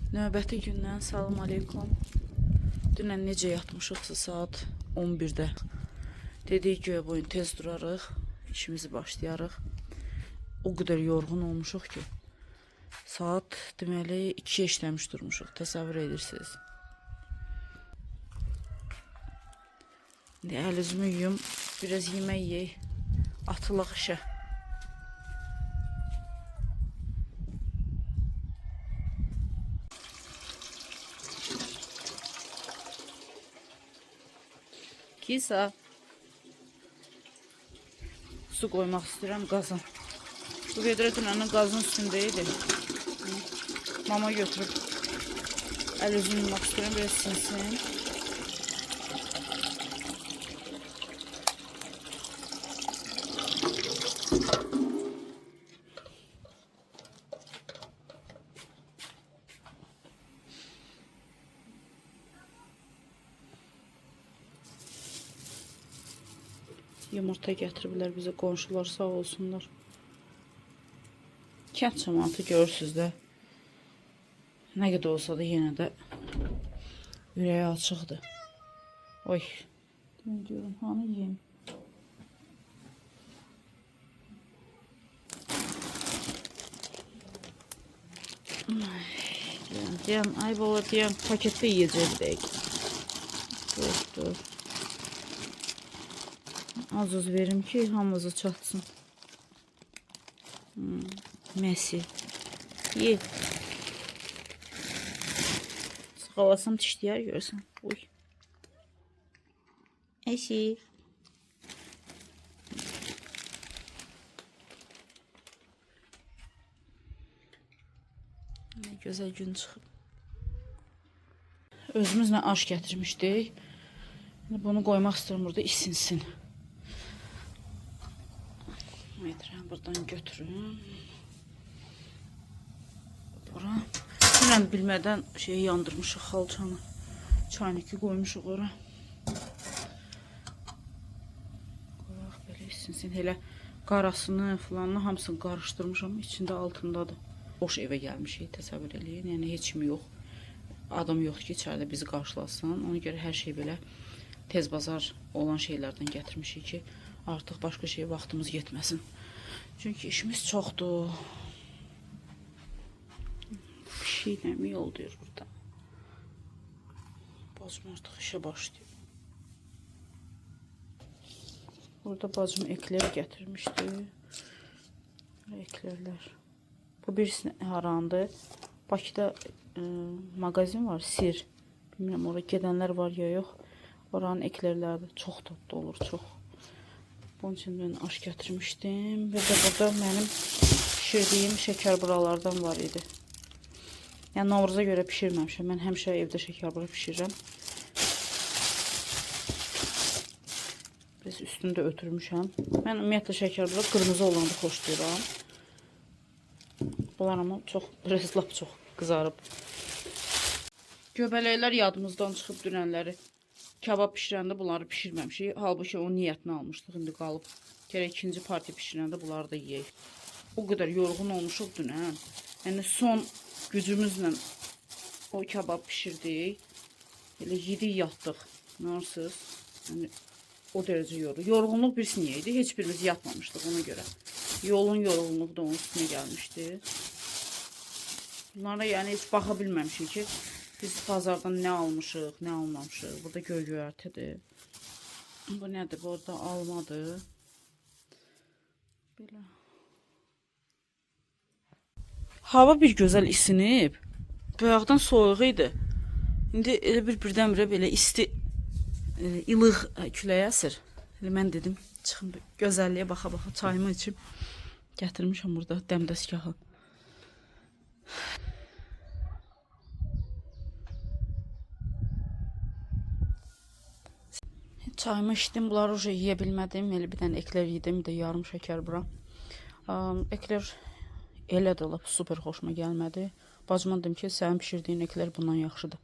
Növbəti gündən salam aleykum. Dünən necə yatmışıqsa saat 11-də. Dedik ki, bu gün tez durarıq, işimizi başlayarıq. O qədər yorğun olmuşuq ki, saat deməli 2-yə işləmiş durmuşuq. Təsəvvür edirsiniz. İndi əl üzümü yuyum, biraz yemək yeyək, atılıq işə. Kisa. Su koymak istiyorum qazan. Bu vedrə dünənin qazın üstündeydi. Mama götürüb əl üzünü yumaq istiyorum, biraz sinsin. Yumurta gətiriblər bizə qonşular, sağ olsunlar. Kənd cəmaatı görürsüz də. Nə qədər olsa da yenə də ürəyi açıqdır. Oy. Mən diyorum, hanı yeyim? Deyəm, ay baba deyəm, paketdə yiyəcək. Dur. Az verim ki hamımızı çatsın. Messi. Ye. Sıqalasam dişləyər görsən. Uy. Eşi. Ne gözəl gün çıxıb. Özümüzlə aş gətirmişdik. Bunu qoymaq istəyirəm burada isinsin. Metrəni buradan götürün. Bura. Dünən bilmədən şeyi yandırmışıq, xalçanı. Çayniki qoymuşuq ora. Qoyaq belə isinsin. Elə qarasını filanını hamısını qarışdırmışam. İçində altındadır. Boş evə gəlmişik, təsəvvür eləyin. Yəni heç kim yox. Adam yox ki, içəridə bizi qarşılasın. Ona görə hər şey belə tez bazar olan şeylərdən gətirmişik ki, artıq başqa şeye vaxtımız yetməsin. Çünki işimiz çoxdur. Bir şeylə mi yol deyir burada. Bacım artıq işə başlayır. Burada bacım ekler gətirmişdi. Eklerlər. Bu birisi harandı. Bakıda mağazin var, Sir. Bilmirəm, oraya gedənlər var ya yox. Oranın eklerləri çox tatlı olur, çox. Bunun için ben aş gətirmişdim. Ve de burada benim pişirdiyim şeker buralardan var idi. Yani Novruza göre pişirməmişəm. Ben həmişə evdə şeker bura pişirirəm. Biraz üstünde ötürmüşəm. Ben ümumiyyətlə şeker bura qırmızı olanı xoşlayıram. Bunlar ama çox, biraz lap çox qızarıb. Göbələklər yadımızdan çıxıb dünənləri. Kabab pişirəndə bunları pişirməmişik. Halbuki o niyyətini almışdıq. İndi qalıb. Gərək ikinci partiya pişirəndə bunları da yeyək. O qədər yorğun olmuşuq dünən. Yəni son gücümüzlə o kabab pişirdik. Elə yedik, yatdıq. Anlarsınız? Yəni o dərəcə yorğun. Yorğunluq birisi niyə idi? Heç birimiz yatmamışdıq ona görə. Yolun yorğunluğu da onun üstünə gəlmişdi. Bunlara yəni heç baxa bilməmişik ki, biz pazardan ne almışıq, ne almamışıq. Burada göy-göyərtidir. Bu nədir? Burada almadır. Belə. Hava bir gözəl isinib. Bayaqdan soyuq idi. İndi elə birdən-birə belə isti, ilıq külək əsir. Elə mən dedim, çıxım gözəlliyə baxa-baxa çayımı içib gətirmişəm burada dəmdəsgahı. Çayımı içdim, bunları уже yeyə bilmədim. Elə bir dənə ekler yedim, bir də yarım şeker bura. Ekler elə də lap super xoşuma gəlmədi. Bacıma dedim ki, sənin pişirdiyin ekler bundan yaxşıdır.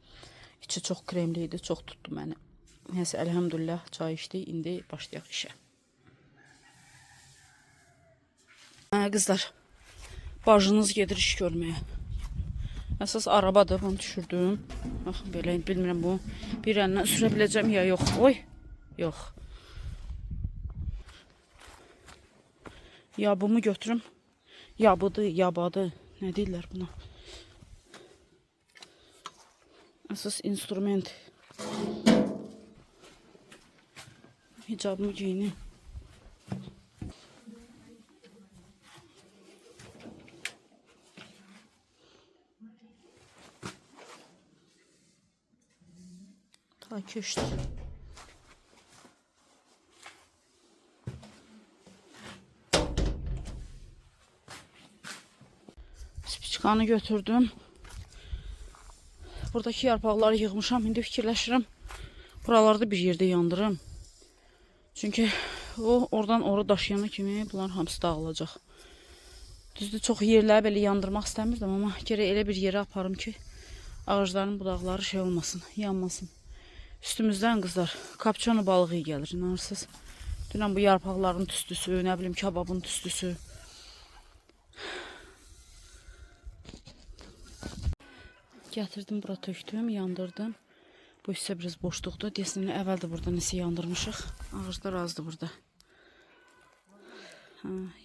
İçi çox kremli idi, çox tutdu məni. Nəysə, əlhəmdülillah çay içdik, indi başlayaq işə. Qızlar, bacınız gedir iş görməyə. Əsas arabadır, bunu düşürdüm. Baxın belə, bilmirəm bu bir əlindən sürə biləcəm ya yox. Oy, yox. Ya bunu götürüm. Yabıdır, yabadır. Nə deyirlər buna? Əsas instrument. Hicabımı giyinim. Ta keçdi. Spiçkanı götürdüm. Buradaki yarpaqları yığmışam. İndi fikirləşirəm. Buralarda bir yerdə yandırım. Çünki o oradan ora daşıyana kimi bunlar hamısı dağılacaq. Düzdür, çox yerləri belə yandırmaq istəmirdim, amma gərək elə bir yerə aparım ki, ağacların budaqları şey olmasın, yanmasın. Üstümüzdən qızlar, kapçonu balığı gəlir, inanırsınız. Dünən bu yarpaqların tüstüsü, nə bilim kababın tüstüsü. Gətirdim, bura tökdüm, yandırdım. Bu hissə biraz boşluqdur. Deyəsən, əvvəl də burada nəsə yandırmışıq. Ağaclar azdır burada.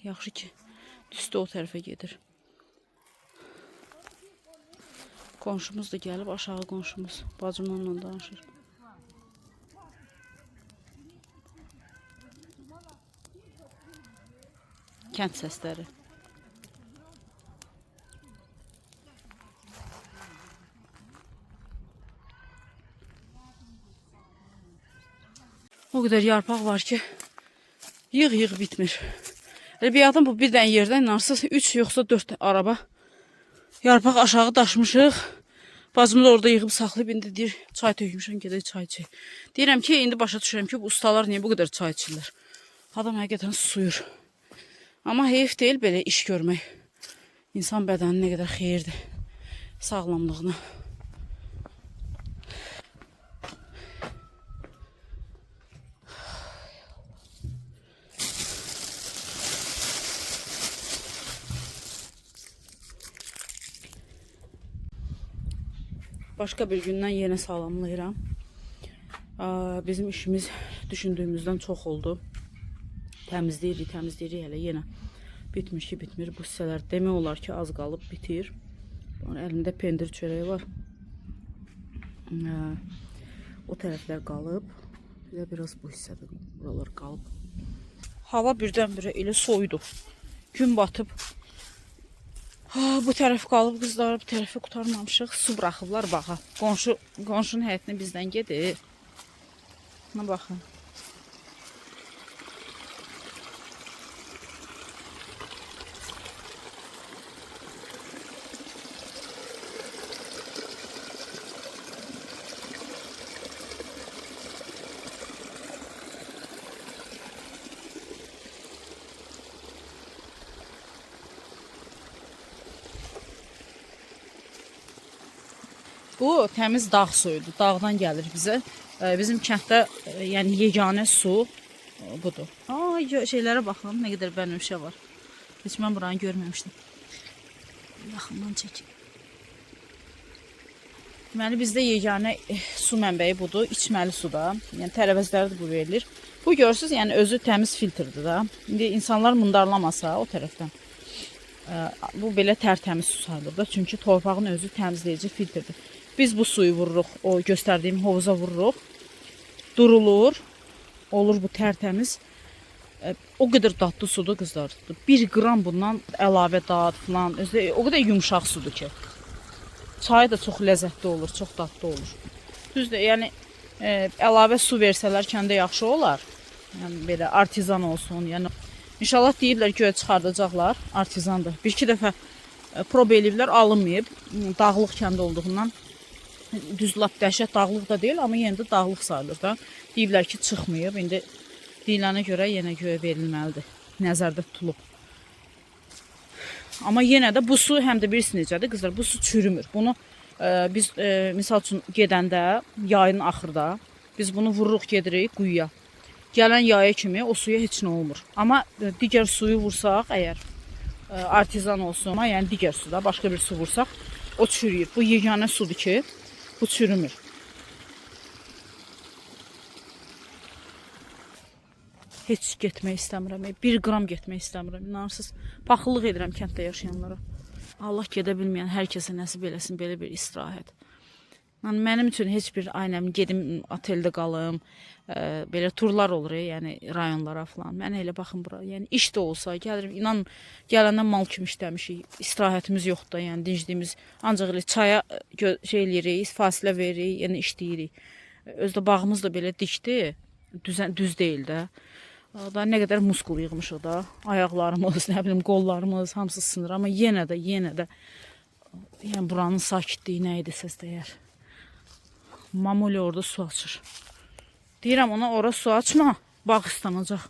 Yaxşı ki, tüstü o tərəfə gedir. Qonşumuz da gəlib, aşağı qonşumuz. Bacımla onunla danışır. Kənd səsləri. O kadar yarpaq var ki, yığ bitmir. Bir adam bu bir dənə yerdən inarsız 3 yoxsa 4 araba yarpaq aşağı daşmışıq. Bacım da orada yığıb saxlayıb, indi deyir, çay tökmüşəm, gedək çay içək. Deyirəm ki, indi başa düşürəm ki, bu ustalar niyə bu qədər çay içirlər? Adam həqiqətən suyur. Amma heyif deyil belə iş görmək. İnsan bədəni nə qədər xeyirdir sağlamlığına. Başka bir gündən yenə salamlayıram. Bizim işimiz düşündüğümüzdən çox oldu. Təmizləyirik hələ yenə. Bitmiş ki bitmir. Bu hissələr demək olar ki az qalıb bitir. Əlimdə pendir çörəyi var. O tərəflər qalıb. Bir də biraz bu hissədə buralar qalıb. Hava birdən-birə elə soyudu. Gün batıb. Bu tərəf qalıb qızlar, bu tərəfi qutarmamışıq. Su buraxıblar baxa. Qonşunun həyətinə bizdən gedir. Buna baxın. Bu təmiz dağ suyudur. Dağdan gəlir bizə. Bizim kənddə yəni yeganə su budur. Şeylərə baxın, nə qədər bənövşə var. Heç mən buranı görməmişdim. Yaxından çəkin. Deməli bizdə yeganə su mənbəyi budur, içməli suda. Yəni tərəvəzlərə də bu verilir. Bu görürsüz, yəni özü təmiz filtrdir da. İndi insanlar mundarlamasa o tərəfdən. Bu belə tərtəmiz su sayılır da. Çünki torpağın özü təmizləyici filtrdir. Biz bu suyu vururuq, o göstərdiyim hovuza vururuq. Durulur, olur bu tərtəmiz. O qədər dadlı sudur qızlar. 1 qram bundan əlavə dad falan. Özü o qədər yumşaq sudur ki. Çayı da çox ləzzətli olur, çox dadlı olur. Düzdür, yəni əlavə su versələr kəndə yaxşı olar. Yəni belə artizan olsun. Yəni inşallah deyirlər göyə çıxardacaqlar. Artizandır. Bir-iki dəfə prob eləyiblər, alınmayıb. Dağlıq kənd olduğundan. Düz lap dəhşət dağlıq da deyil, amma yenə də dağlıq sayılır da. Deyiblər ki, çıxmayıb. İndi deyilənə görə yenə göyə verilməlidir. Nəzərdə tutulub. Amma yenə də bu su həm də birisi necədir qızlar, bu su çürümür. Bunu biz misal üçün gedəndə yayın axırda biz bunu vururuq gedirik quyuya. Gələn yaya kimi o suya heç nə olmur. Amma digər suyu vursaq əgər artizan olsun, yəni digər suda başqa bir su vursaq O çürüyür. Bu yeganə sudur ki, bu çürümür. Heç getmək istəmirəm. 1 qram getmək istəmirəm. İnanırsınız, paxıllıq edirəm kənddə yaşayanlara. Allah gedə bilməyən hər kəsə nəsib eləsin belə bir istirahət. Yəni, mənim üçün heç bir aynəm gedim oteldə qalım, belə turlar olur, yəni rayonlara falan. Mənə elə baxın bura. Yəni iş də olsa, gəlirim, inan gələndən mal kimi işləmişik. İstirahətimiz yoxdur da, yəni dincliyimiz. Ancaq elə çaya şey eləyirik, fasilə veririk, yəni işləyirik. Özdə bağımız da belə dikdir, düz deyil də. Da nə qədər muskul yığmışıq da, ayaqlarımız, nə bilim, qollarımız hamısı sınır. Amma yenə də yəni buranın sakitliyi nə idi səs deyər. Mamuli orada su açır. Deyirəm ona, ora su açma, bağ islanacaq.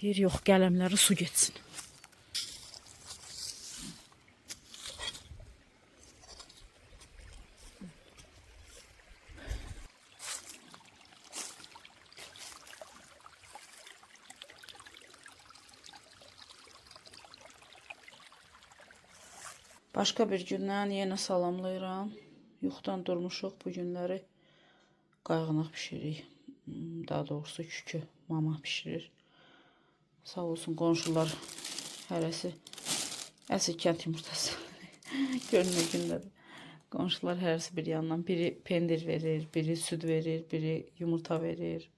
Deyir, yox, qələmləri su getsin. Başqa bir gündən yenə salamlayıram. Yuxudan durmuşuq bu günləri. Qayğanaq bişiririk. Daha doğrusu kükü mama bişirir. Sağ olsun qonşular hərəsi. Əsl kənd yumurtası. Görünmə gündədir. Qonşular hərəsi bir yandan. Biri pendir verir, biri süd verir, biri yumurta verir.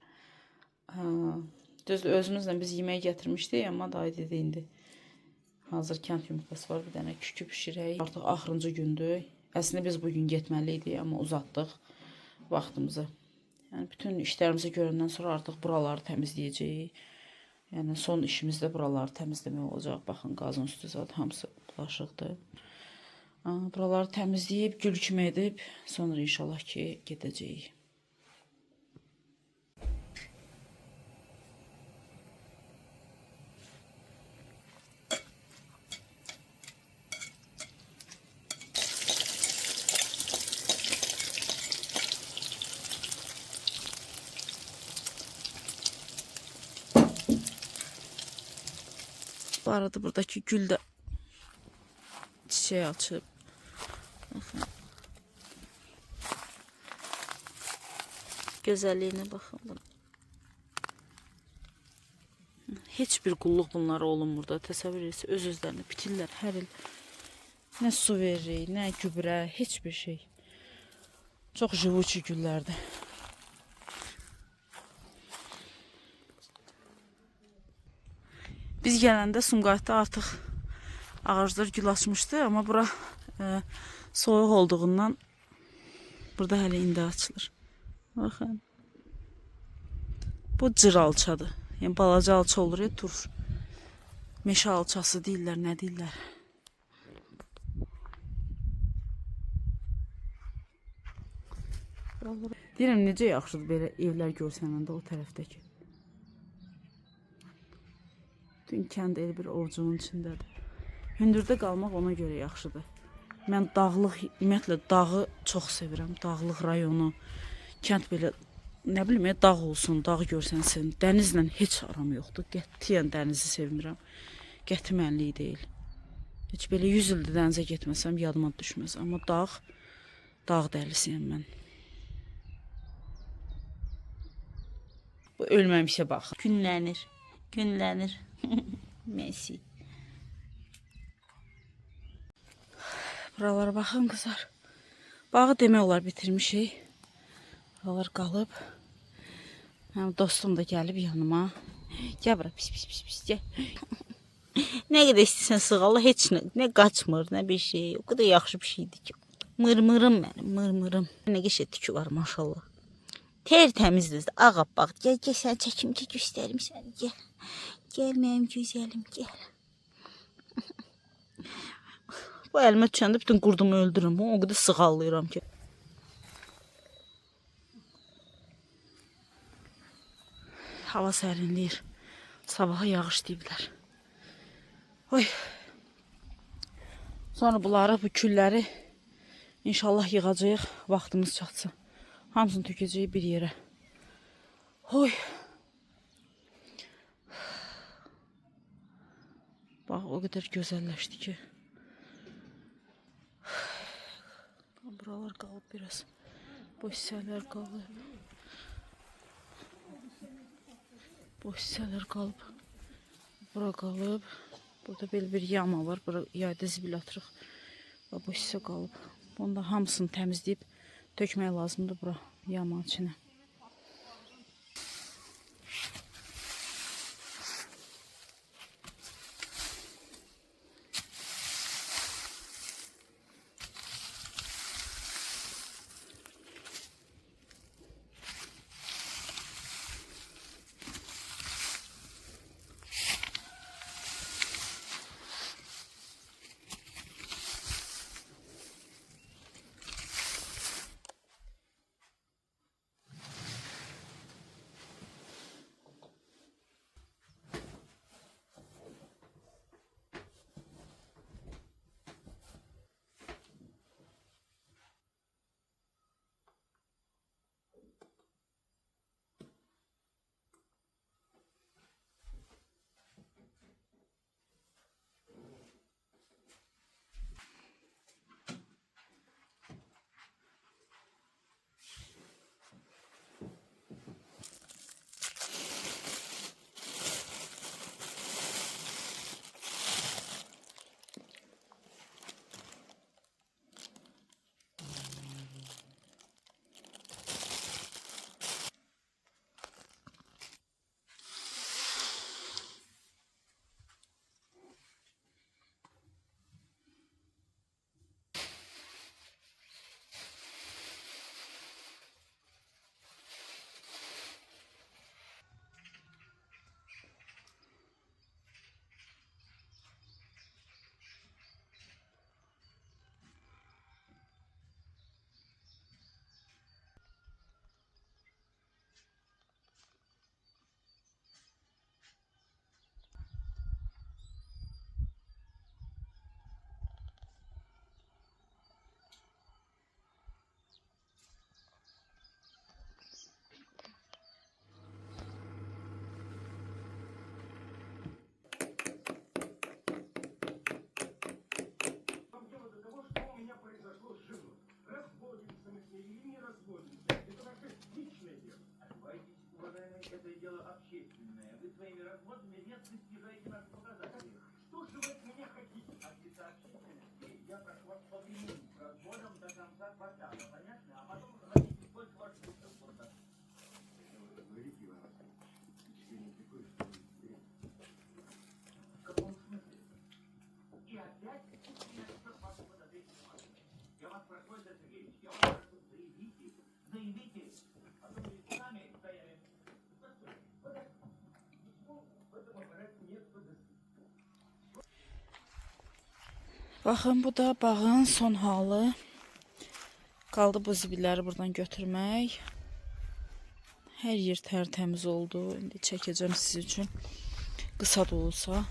Düzdür, özümüzlə biz yemək gətirmişdik, amma dayı dedi indi. Hazır kənd yumurtası var, bir dənə kükü bişirək. Artıq axırıncı gündür. Əslində biz bugün getməliydik, amma uzatdıq vaxtımızı. Yəni bütün işlərimizi görəndən sonra artıq buraları təmizləyəcəyik. Yəni son işimiz də buraları təmizləmək olacaq. Baxın, qazın üstü zat hamısı bulaşıqdır. Buraları təmizləyib, gül kimi edib, sonra inşallah ki gedəcəyik. Bu arada buradaki gül de çiçeği açıp. Bakın. Güzelliğine bakın. Heç bir qulluq bunlara olunmur da. Təsəvvür edirsə, öz-özlərini bitirlər hər il. Nə su veririk, nə gübrə, heç bir şey. Çox живучий güllərdir. Biz gələndə Sumqayıtda artıq ağaclar gül açmışdı, amma bura soyuq olduğundan burada hələ indi açılır. Baxın. Bu cır alçadır. Yəni balaca alça olur ya, tur. Meşə alçası deyirlər, nə deyirlər. Deyirəm, necə yaxşıdır belə evlər görsənəndə o tərəfdəki. Bütün kənd elə bir ovcunun içindədir. Hündürdə qalmaq ona görə yaxşıdır. Mən dağlıq, ümumiyyətlə dağı çox sevirəm. Dağlıq rayonu, kənd belə, nə bilim, dağ olsun, dağ görsənsin. Dənizlə heç aram yoxdur. Qətiyyən dənizi sevmirəm. Qəti mənlik deyil. Heç belə 100 ildir dənizə getməsəm yadıma düşməz. Amma dağ dəlisiyəm mən. Bu ölməmişə baxın. Günlənir. Messi. Buralara baxın kızlar. Bağı demək olar bitirmişik. Buralar qalıb. Mənim dostum da gəlib yanıma. Gəl bura, pis, gəl. Nə qədər istəyirsən sığalla, heç nə qaçmır, nə bir şey. O qədər yaxşı bir şeydir ki. Mırmırım mənim, mırmırım. Nə qəşəng tükü var maşallah. Ter təmizdir, ağappaq. Gəl, sən çəkim ki, göstərim səni, gəl. Gəl mənim gözəlim, gəl. Bu əlimə düşəndə bütün qurdumu öldürürüm. O qədər sığallayıram ki. Hava sərinləyir. Sabaha yağış deyiblər. Oy. Sonra bunları, bu külləri inşallah yığacağıq. Vaxtımız çatsın. Hamısını tökəcəyik bir yerə. Oy. Bax, o qədər gözəlləşdi ki. buralar qalıb biraz. Bu hissələr qalıb. Bu hissələr qalıb. Bura qalıb. Burada belə bir yama var. Bura yayda zibil atırıq. Və bu hissə qalıb. Bunu da hamısını təmizləyib tökmək lazımdır bura yamanın içinə. Это дело общественное. Вы своими разводами резко снижаете наши показатели. Что же вы от меня хотите? От лица общественности я прошу вас повинить разводом до конца квартала. Понятно? А потом хотите сколько ваш работа. Говорите, Иван Васильевич, впечатление такое, что вы... В каком смысле? И опять вас подозрительно. Я вас прошу, это Сергеевич, я вас прошу, заявите, а то вы сами стояли. Baxın, bu da bağın son halı. Qaldı bu zibilləri buradan götürmək. Hər yer tərtəmiz oldu. İndi çəkəcəm sizin üçün. Qısa da olsa.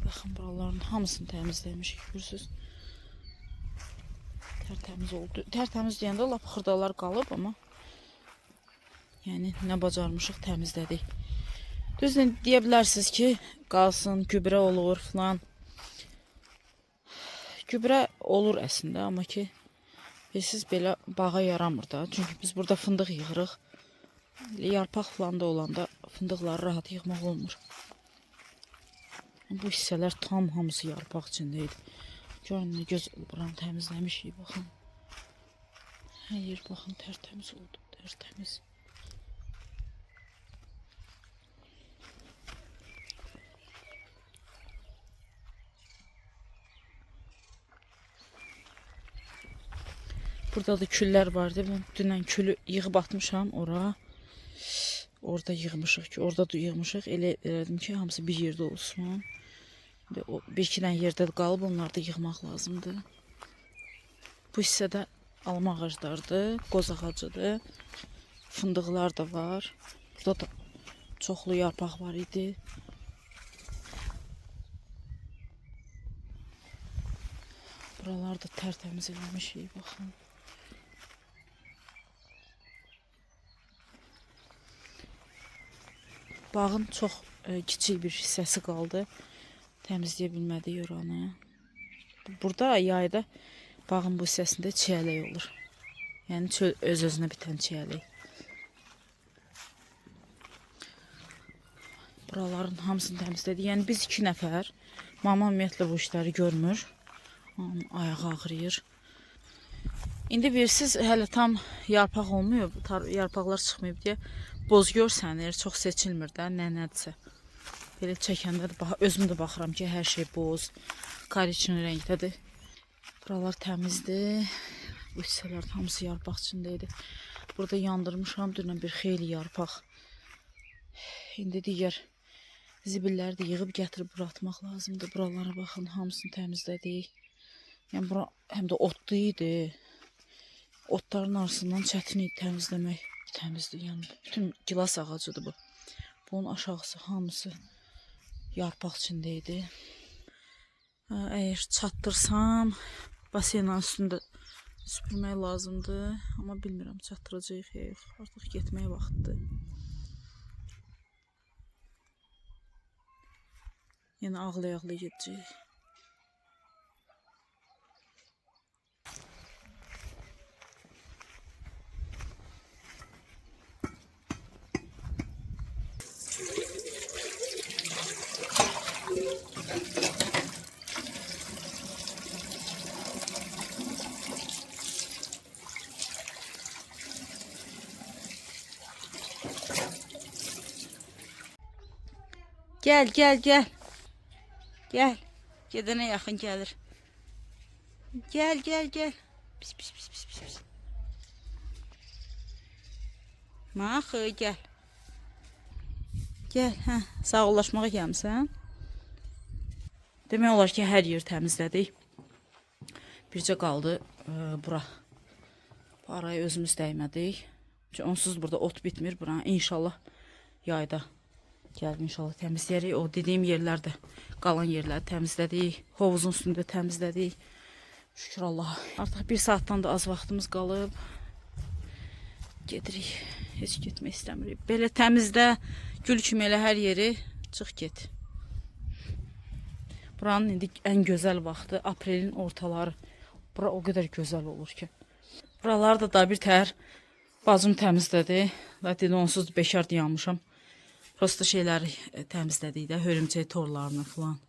Baxın, buraların hamısını təmizləmişik, görürsünüz. Tərtəmiz oldu. Tərtəmiz deyəndə lap xırdalar qalıb, amma yəni nə bacarmışıq təmizlədik. Düzdür, deyə bilərsiniz ki, qalsın, gübrə olur filan. Gübrə olur əslində, amma ki, siz belə bağa yaramır da. Çünki biz burada fındıq yığırıq. Yarpaq filan da olanda fındıqları rahat yığmaq olmur. Bu hissələr tam hamısı yarpaq içində idi. Görün nə gözəl buranı təmizləmişik, baxın. Hər yer baxın, tərtəmiz oldu, tərtəmiz. Burada da küllər vardı. Ben dünən külü yığıb atmışam ora. Orada yığmışıq ki, orada da yığmışıq. Elə elədim ki, hamısı bir yerdə olsun. Bir-iki dənə yerdə qalıb, onları da yığmaq lazımdır. Bu hissədə alma ağaclarıdır, qoz ağacıdır. Fındıqlar da var. Burada da çoxlu yarpaq var idi. Buraları da tərtəmiz eləmişik, baxın. Bağın çox kiçik bir hissəsi qaldı. Təmizləyə bilmədik oranı. Burada yayda bağın bu hissəsində çiyələk olur. Yəni öz-özünə bitən çiyələk. Buraların hamısını təmizlədik. Yəni biz 2 nəfər. Mama ümumiyyətlə bu işləri görmür. Onun ayağı ağrıyır. İndi bilirsiniz, hələ tam yarpaq olmuyor. Yarpaqlar çıxmayıb deyə boz görsənir. Çox seçilmir də, nədirsə. Belə çəkəndə də özüm də baxıram ki, hər şey boz, kariçin rəngdədir. Buralar təmizdir. Bu hissələr hamısı yarpaq içində idi. Burada yandırmışam dünən bir xeyli yarpaq. İndi digər zibilləri də yığıb gətirib bura atmaq lazımdır. Buralara baxın, hamısını təmizlədik. Yəni bura həm də otlu idi. Otların arasından çətin idi təmizləmək. Təmizdir, yəni bütün gilas ağacıdır bu. Bunun aşağısı hamısı yarpaq içində idi. Əgər çatdırsam, basenanın üstündə süpürmək lazımdır. Amma bilmirəm, çatdıracaq ya yox. Artıq getmək vaxtıdır. Yəni ağlaya-ağlaya gedəcək. Gel, gel, gel. Gel. Gedene yaxın gəlir. Gel, gel, gel. Pis, pis, pis, pis, pis. Maxı, gel. Gel, hə. Sağollaşmağa gəlmisən. Demək olar ki, hər yer təmizlədik. Bircə qaldı bura. Bu araya özümüz dəymədik. Çünki onsuz burada ot bitmir. Buranı inşallah yayda gəlib inşallah təmizləyərik. O dediyim yerlərdə qalan yerləri təmizlədik. Hovuzun üstündə təmizlədik. Şükür Allah. Artıq 1 saatdan da az vaxtımız qalıb. Gedirik. Heç getmək istəmirik. Belə təmizdə gül kimi elə hər yeri çıx get. Buranın indi ən gözəl vaxtı aprelin ortaları. Bura o qədər gözəl olur ki. Buraları da bir təhər bacım təmizlədi. Və dedi onsuz 5 dayanmışam. Prosta şeyləri təmizlədik də, hörümçək torlarını falan.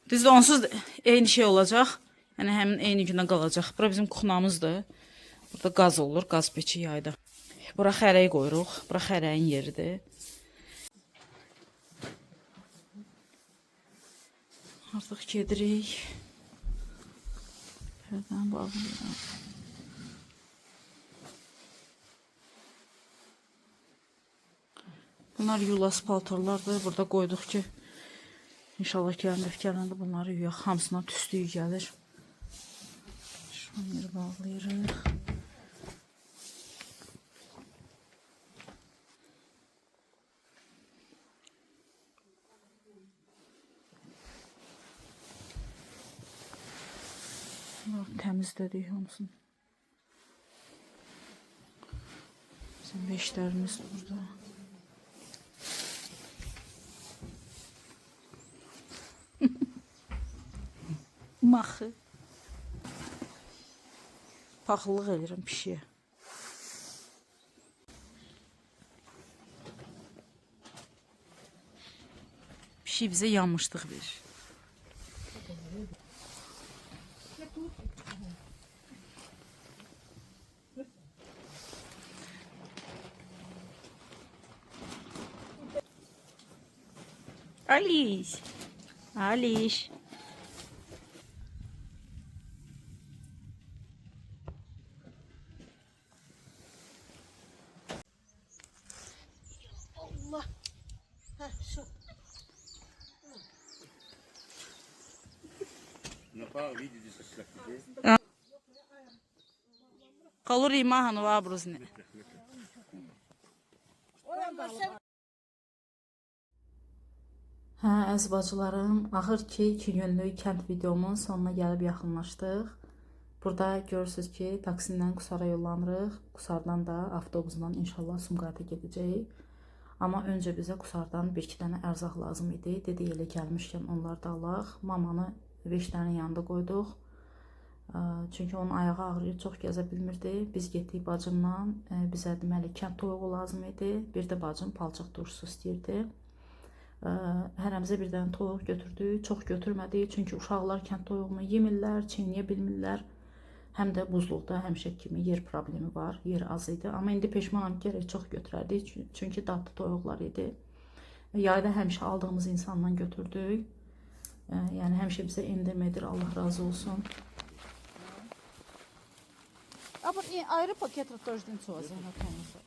Düzdür, onsuz eyni şey olacaq. Yəni həmin eyni gündən qalacaq. Bura bizim kuxnamızdır. Burada qaz olur, qaz peçi yayda. Bura xərək qoyuruq. Bura xərəyin yeridir. Artıq gedirik. Pərdən bağlayıram. Bunlar yulas paltarlardır. Burada qoyduq ki, inşallah gələndə bunları yuyaq. Hamısına tüstüyü gəlir. Şunları bağlayırıq. Təmizlədik hamısını. Bizim beşlərimiz burada. Maxı. Paxıllıq edirəm pişiyə. Pişi bizə yanmışlıq verir. Aliş. Aliş. Allah. Heh, şu. Kalori mahanı var bruzne. Hə, əziz bacılarım, axır ki 2 günlük kənd videomun sonuna gəlib yaxınlaşdıq. Burada görürsünüz ki, taksindən Qusara yollanırıq. Qusardan da avtobusla inşallah Sumqayıta gedəcəyik. Amma öncə bizə Qusardan 1-2 dənə ərzaq lazım idi. Dedi elə gəlmişkən onlar da alaq. Mamanı veşlərin yanında qoyduq. Çünki onun ayağı ağrıyır, çox gəzə bilmirdi. Biz getdik bacımla. Bizə deməli kənd toyuğu lazım idi. Bir də bacım palçıq turşusu istəyirdi. Hərəmizə bir dənə toyuq götürdük. Çox götürmədik. Çünki uşaqlar kənd toyuğunu yemirlər, çeynəyə bilmirlər. Həm də buzluqda həmişə kimi yer problemi var. Yer az idi. Amma indi peşmanam ki, gərək çox götürərdik. Çünki dadlı toyuqlar idi. Yayda həmişə aldığımız insandan götürdük. Yəni həmişə bizə endirmə edir. Allah razı olsun. Ama ayrı paket тоже цоза на тонуса.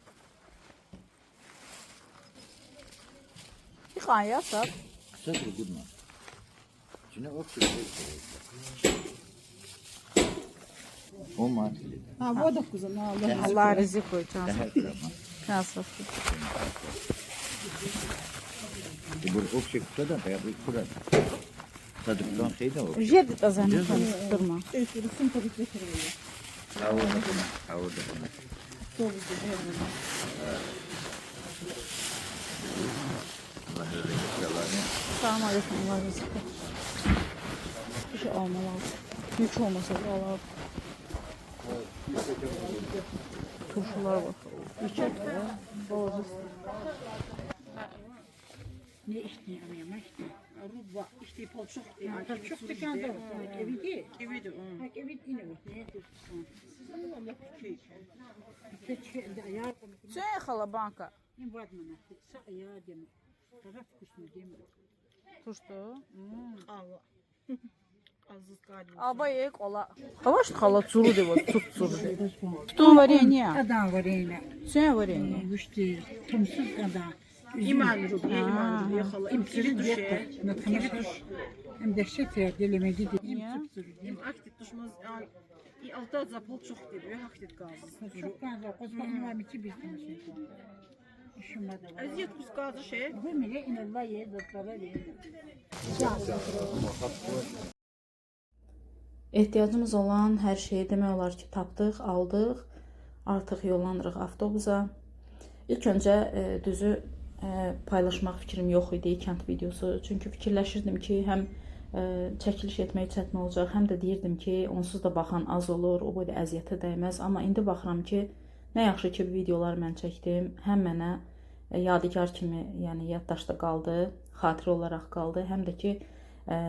Yıkaya sat. Кстати, гудно. İçine okşuyor. Olmaz. Ha, voda kuzum. Allah razı koyacağım. Kasap. Bu okşuyor da ya bu kurar. Sadıktan şey de o. Jedi de zahmet durma. Orada. Selamun aleyküm. Allah razı olsun. Bir şey almalı. Yük olmasa da alalım. Turşular var. Ne istiyorum ya işte. Ruba işte palçok diye. Palçok da kendi evi değil. Evet. Bak evi yine var. Ne diyorsun? Allah küçük. Küçük de yardım. Sen hala banka. Ne var mı? Sa ya deme. Taraf kuşmu deme. Turştu. Allah. Aziz galiba. Абаек ола. Калаш хала цуру дево, тут цуру. Что варенье? Adam var yine. Sen варенье. Güçlü. Tumsuz kadar. İman rubi, iman rubi, hala. İmkiri düşe. Hem de şeker dilime gidiyor. Hem aktif düşmez. Altta zapal çok diyor, aktif gazı. Çok fazla. Kozbağın var mı ki bizden şey. Şunlar da var. Aziyet kus gazı şey. Bu mile inallah ye zatlara verir. Ehtiyacımız olan hər şeyi demək olar ki, tapdıq, aldıq. Artıq yollanırıq avtobusa. İlk öncə düzü paylaşmaq fikrim yox idi, kənd videosu. Çünki fikirləşirdim ki, həm çəkiliş etmək çətin olacaq, həm də deyirdim ki, onsuz da baxan az olur, o boyda əziyyətə dəyməz. Amma indi baxıram ki, nə yaxşı ki, bu videoları mən çəkdim. Həm mənə yadigar kimi, yəni yaddaşda qaldı, xatirə olaraq qaldı. Həm də ki,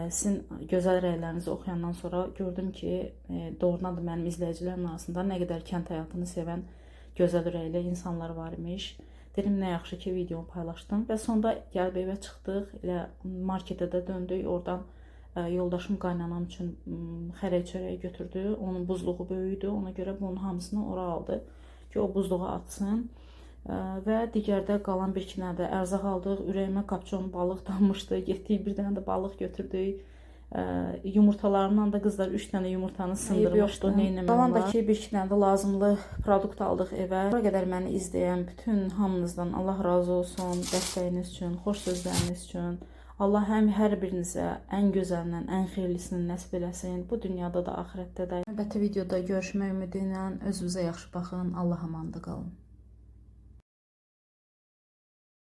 sizin gözəl rəylərinizi oxuyandan sonra gördüm ki, doğrudan da mənim izləyicilərim arasında nə qədər kənd həyatını sevən gözəl rəyli insanlar var imiş. Dedim, nə yaxşı ki, videomu paylaşdım və sonda gəlib evə çıxdıq, elə marketə də döndük, oradan yoldaşım qaynanam üçün xərək çörəyi götürdü, onun buzluğu böyüdü, ona görə bunun hamısını ora aldı ki, o buzluğa atsın. Və digərdə qalan bir iki dənə də ərzaq aldıq. Ürəyimə kapçon balıq danmışdı. Getdik bir dənə də balıq götürdük. Yumurtalarından da qızlar 3 dənə yumurtanı sındırmışdı. Qalandakı bir iki dənə də lazımlı produkt aldıq evə. Bura qədər məni izləyən bütün hamınızdan Allah razı olsun. Dəstəyiniz üçün, xoş sözləriniz üçün. Allah həm hər birinizə ən gözəlindən, ən xeyirlisini nəsib eləsin. Bu dünyada da, axirətdə də. Növbəti videoda görüşmək ümidi ilə özünüzə yaxşı baxın. Allah amanında qalın.